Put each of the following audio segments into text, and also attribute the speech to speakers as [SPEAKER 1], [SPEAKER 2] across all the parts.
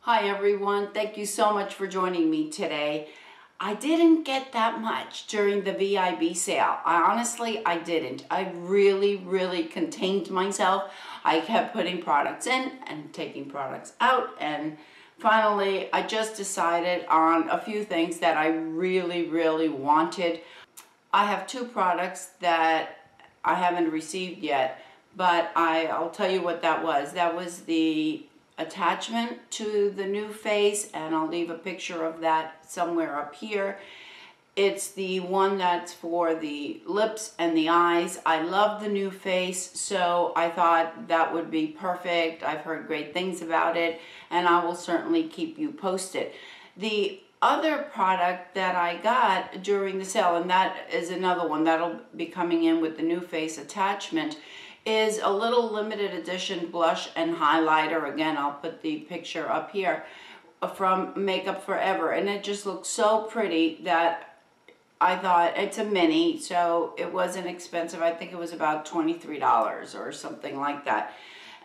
[SPEAKER 1] Hi everyone, thank you so much for joining me today. I didn't get that much during the VIB sale. Honestly, I didn't. I really contained myself. I kept putting products in and taking products out, and finally I just decided on a few things that I really wanted. I have two products that I haven't received yet, but I'll tell you what that was. That was the attachment to the new face, and I'll leave a picture of that somewhere up here. It's the one that's for the lips and the eyes. I love the new face, so I thought that would be perfect. I've heard great things about it, and I will certainly keep you posted. The other product that I got during the sale, and that is another one that'll be coming in with the new face attachment, is a little limited edition blush and highlighter. Again, I'll put the picture up here, from Makeup Forever, and it just looks so pretty that I thought, it's a mini, so it wasn't expensive. I think it was about $23 or something like that.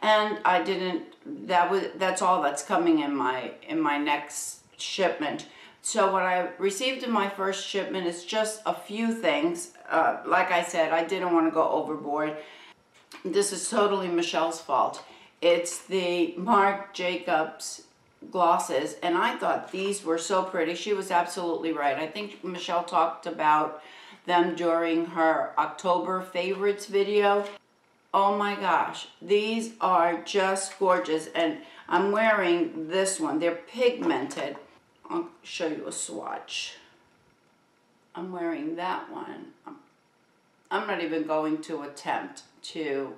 [SPEAKER 1] And I didn't, that's all that's coming in my next shipment. So what I received in my first shipment is just a few things. Like I said, I didn't want to go overboard. This is totally Michelle's fault. It's the Marc Jacobs glosses, and I thought these were so pretty. She was absolutely right. I think Michelle talked about them during her October favorites video. Oh my gosh, these are just gorgeous, and I'm wearing this one. They're pigmented. I'll show you a swatch. I'm wearing that one. I'm not even going to attempt to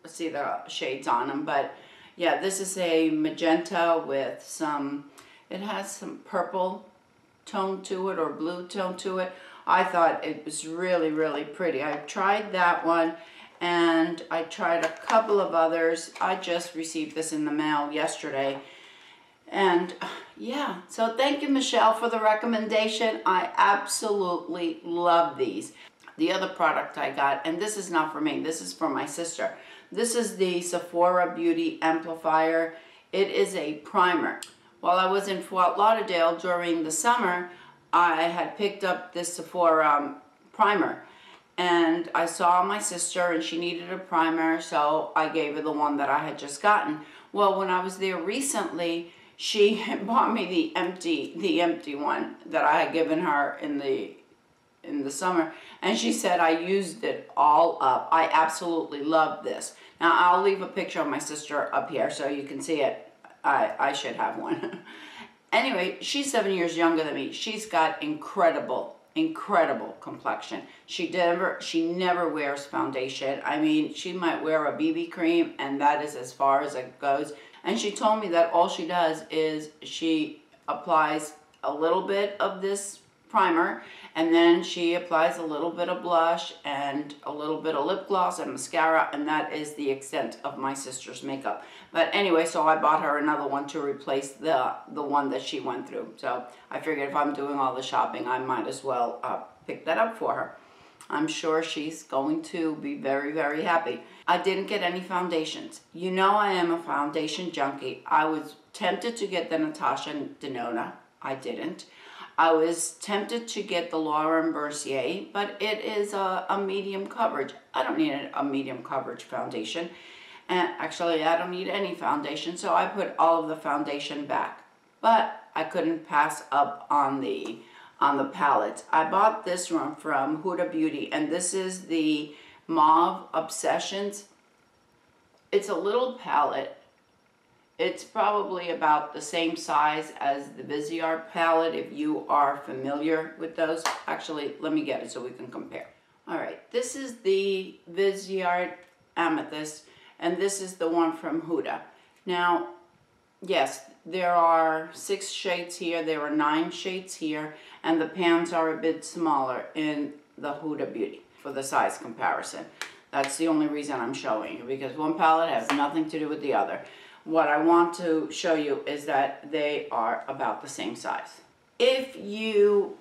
[SPEAKER 1] see the shades on them, but yeah, this is a magenta with some, it has some purple tone to it or blue tone to it. I thought it was really pretty. I tried that one, and I tried a couple of others. I just received this in the mail yesterday, and yeah, so thank you, Michelle, for the recommendation. I absolutely love these. The other product I got, and this is not for me, this is for my sister. This is the Sephora Beauty Amplifier. It is a primer. While I was in Fort Lauderdale during the summer, I had picked up this Sephora primer, and I saw my sister and she needed a primer, so I gave her the one that I had just gotten. Well, when I was there recently, she bought me the empty one that I had given her in the summer, and she said I used it all up. I absolutely love this. Now I'll leave a picture of my sister up here so you can see it. I should have one. Anyway, she's 7 years younger than me. She's got incredible complexion. She never wears foundation. I mean, she might wear a BB cream, and that is as far as it goes. And she told me that all she does is she applies a little bit of this primer, and then she applies a little bit of blush and a little bit of lip gloss and mascara, and that is the extent of my sister's makeup. But anyway, so I bought her another one to replace the one that she went through. So I figured if I'm doing all the shopping, I might as well pick that up for her. I'm sure she's going to be very happy. I didn't get any foundations. You know I am a foundation junkie. I was tempted to get the Natasha Denona. I didn't. I was tempted to get the Laura Mercier, but it is a medium coverage. I don't need a medium coverage foundation. And actually, I don't need any foundation, so I put all of the foundation back. But I couldn't pass up on the palette. I bought this one from HUDA Beauty, and this is the Mauve Obsessions. It's a little palette. It's probably about the same size as the Viseart palette, if you are familiar with those. Actually, let me get it so we can compare. All right, this is the Viseart Amethyst, and this is the one from HUDA. Now, yes, there are 6 shades here, there are 9 shades here, and the pans are a bit smaller in the HUDA Beauty for the size comparison. That's the only reason I'm showing you, because one palette has nothing to do with the other. What I want to show you is that they are about the same size. If you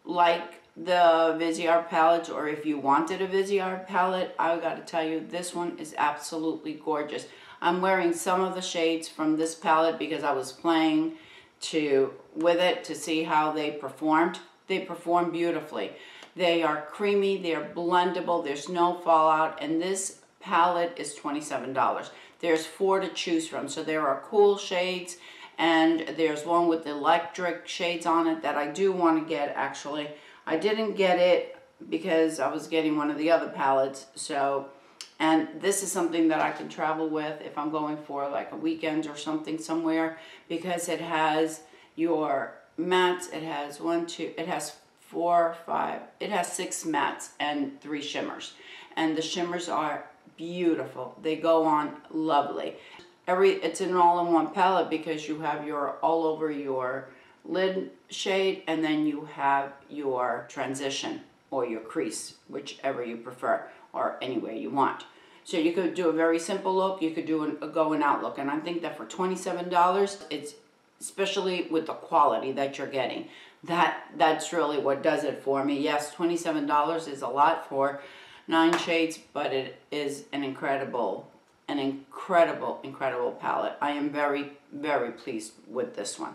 [SPEAKER 1] like the Viseart palette, or if you wanted a Viseart palette, I got to tell you, this one is absolutely gorgeous. I'm wearing some of the shades from this palette because I was playing with it to see how they performed. They perform beautifully. They are creamy, they're blendable, there's no fallout, and this palette is $27. There's 4 to choose from, so there are cool shades, and there's one with electric shades on it that I do want to get, actually. I didn't get it because I was getting one of the other palettes, so, and this is something that I can travel with if I'm going for like a weekend or something somewhere, because it has your mattes, it has 6 mattes and 3 shimmers, and the shimmers are beautiful. They go on lovely. It's an all-in-one palette because you have your all over your lid shade, and then you have your transition or your crease, whichever you prefer, or any way you want. So you could do a very simple look, you could do a go and out look, and I think that for $27, it's, especially with the quality that you're getting, that's really what does it for me. Yes, $27 is a lot for 9 shades, but it is an incredible palette. I am very, very pleased with this one.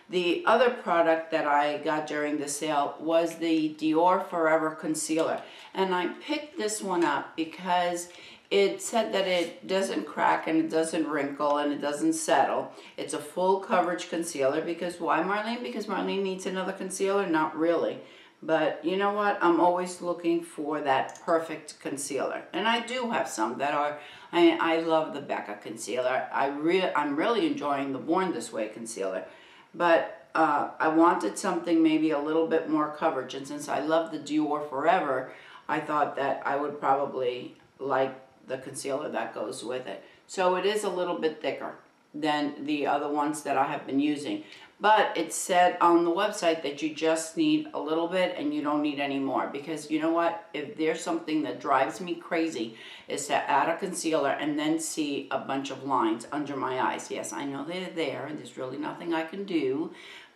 [SPEAKER 1] The other product that I got during the sale was the Dior Forever Concealer. And I picked this one up because it said that it doesn't crack and it doesn't wrinkle and it doesn't settle. It's a full coverage concealer because why, Marlene? Because Marlene needs another concealer? Not really. But you know what? I'm always looking for that perfect concealer. And I do have some that are, I love the Becca concealer. I'm really enjoying the Born This Way concealer. But I wanted something maybe a little bit more coverage. And since I love the Dior Forever, I thought that I would probably like the concealer that goes with it. So it is a little bit thicker than the other ones that I have been using. But it said on the website that you just need a little bit and you don't need any more. Because you know what? If there's something that drives me crazy is to add a concealer and then see a bunch of lines under my eyes. Yes, I know they're there and there's really nothing I can do.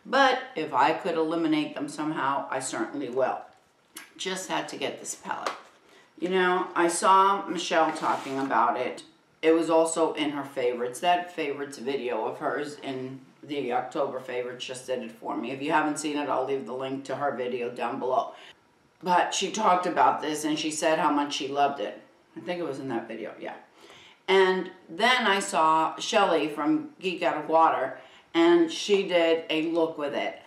[SPEAKER 1] But if I could eliminate them somehow, I certainly will. Just had to get this palette. You know, I saw Michelle talking about it. It was also in her favorites. That favorites video of hers in the October favorites just did it for me. If you haven't seen it, I'll leave the link to her video down below. But she talked about this and she said how much she loved it. I think it was in that video, yeah. And then I saw Shelly from Geek Out of Water, and she did a look with it.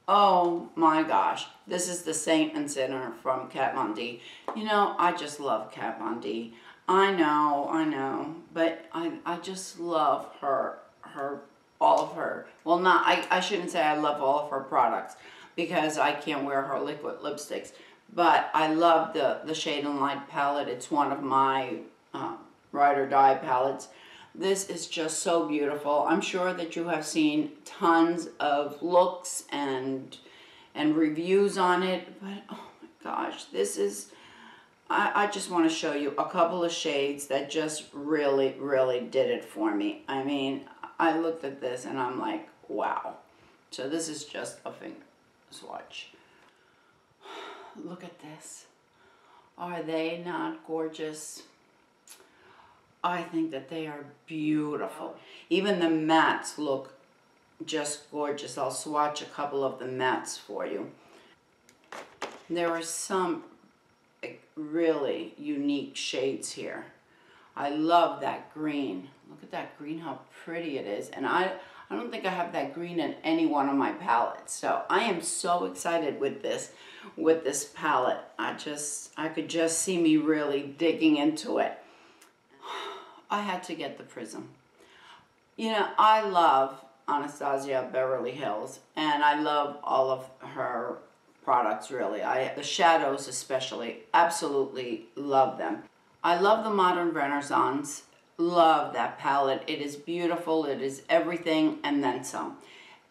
[SPEAKER 1] Oh my gosh, this is the Saint and Sinner from Kat Von D. You know, I just love Kat Von D. I know, but I just love all of her. Well, I shouldn't say I love all of her products because I can't wear her liquid lipsticks. But I love the Shade and Light palette. It's one of my Ride or Die palettes. This is just so beautiful. I'm sure that you have seen tons of looks and reviews on it, but oh my gosh, this is, I just want to show you a couple of shades that just really, really did it for me. I mean, I looked at this and I'm like, wow. So this is just a finger swatch. Look at this. Are they not gorgeous? I think that they are beautiful. Even the mattes look just gorgeous. I'll swatch a couple of the mattes for you. There are some really unique shades here. I love that green. Look at that green, how pretty it is. And I don't think I have that green in any one of my palettes. So I am so excited with this palette. I could just see me really digging into it. I had to get the Prism. You know, I love Anastasia Beverly Hills, and I love all of her products, really. The shadows especially, absolutely love them. I love the Modern Renaissance, love that palette. It is beautiful, it is everything, and then some.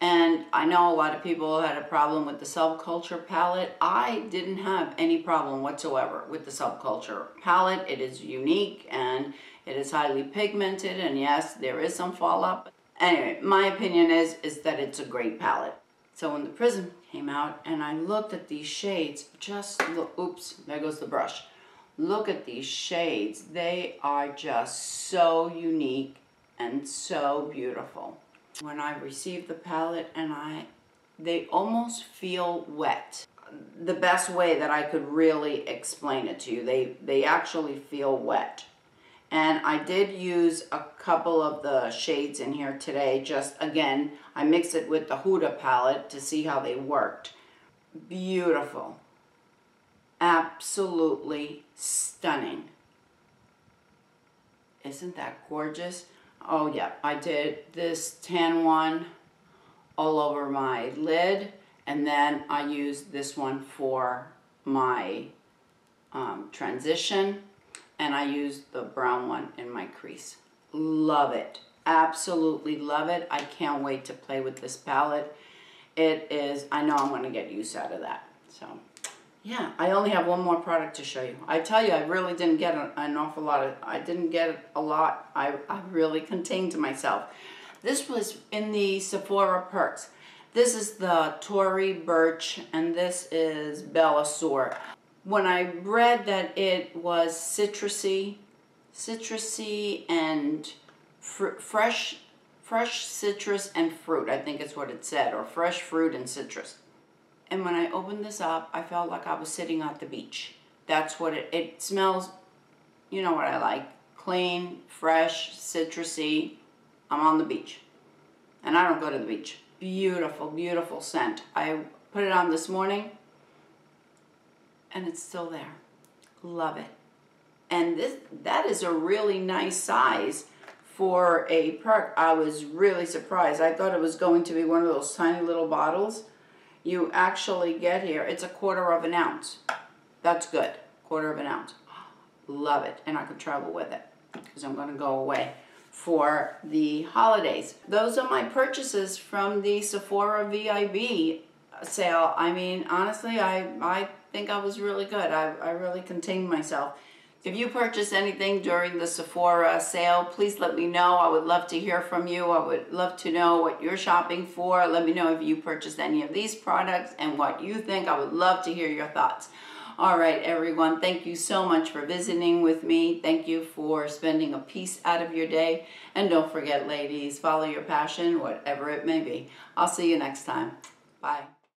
[SPEAKER 1] And I know a lot of people had a problem with the Subculture palette. I didn't have any problem whatsoever with the Subculture palette. It is unique and it is highly pigmented, and yes, there is some fallout. Anyway, my opinion is that it's a great palette. So when the Prism came out and I looked at these shades, just look, oops, there goes the brush. Look at these shades. They are just so unique and so beautiful. When I received the palette and they almost feel wet. The best way that I could really explain it to you, they actually feel wet. And I did use a couple of the shades in here today. Just, again, I mixed it with the HUDA palette to see how they worked. Beautiful. Absolutely stunning. Isn't that gorgeous? Oh yeah, I did this tan one all over my lid, and then I used this one for my transition, and I used the brown one in my crease. Love it. Absolutely love it. I can't wait to play with this palette. It is, I know I'm going to get use out of that. So, yeah, I only have one more product to show you. I tell you, I really didn't get an awful lot of, I didn't get a lot. I really contained myself. This was in the Sephora Perks. This is the Tory, Burch, and this is Azur. When I read that it was citrusy and fresh citrus and fruit, I think is what it said, or fresh fruit and citrus. And when I opened this up, I felt like I was sitting at the beach. That's what it smells, you know what I like, clean, fresh, citrusy. I'm on the beach. And I don't go to the beach. Beautiful, beautiful scent. I put it on this morning, and it's still there. Love it. And that is a really nice size for a perk. I was really surprised. I thought it was going to be one of those tiny little bottles. You actually get here, it's 1/4 ounce. That's good, 1/4 ounce. Love it, and I could travel with it because I'm gonna go away for the holidays. Those are my purchases from the Sephora VIB sale. I mean, honestly, I think I was really good. I really contained myself. If you purchase anything during the Sephora sale, please let me know. I would love to hear from you. I would love to know what you're shopping for. Let me know if you purchased any of these products and what you think. I would love to hear your thoughts. All right, everyone, thank you so much for visiting with me. Thank you for spending a piece out of your day. And don't forget, ladies, follow your passion, whatever it may be. I'll see you next time. Bye.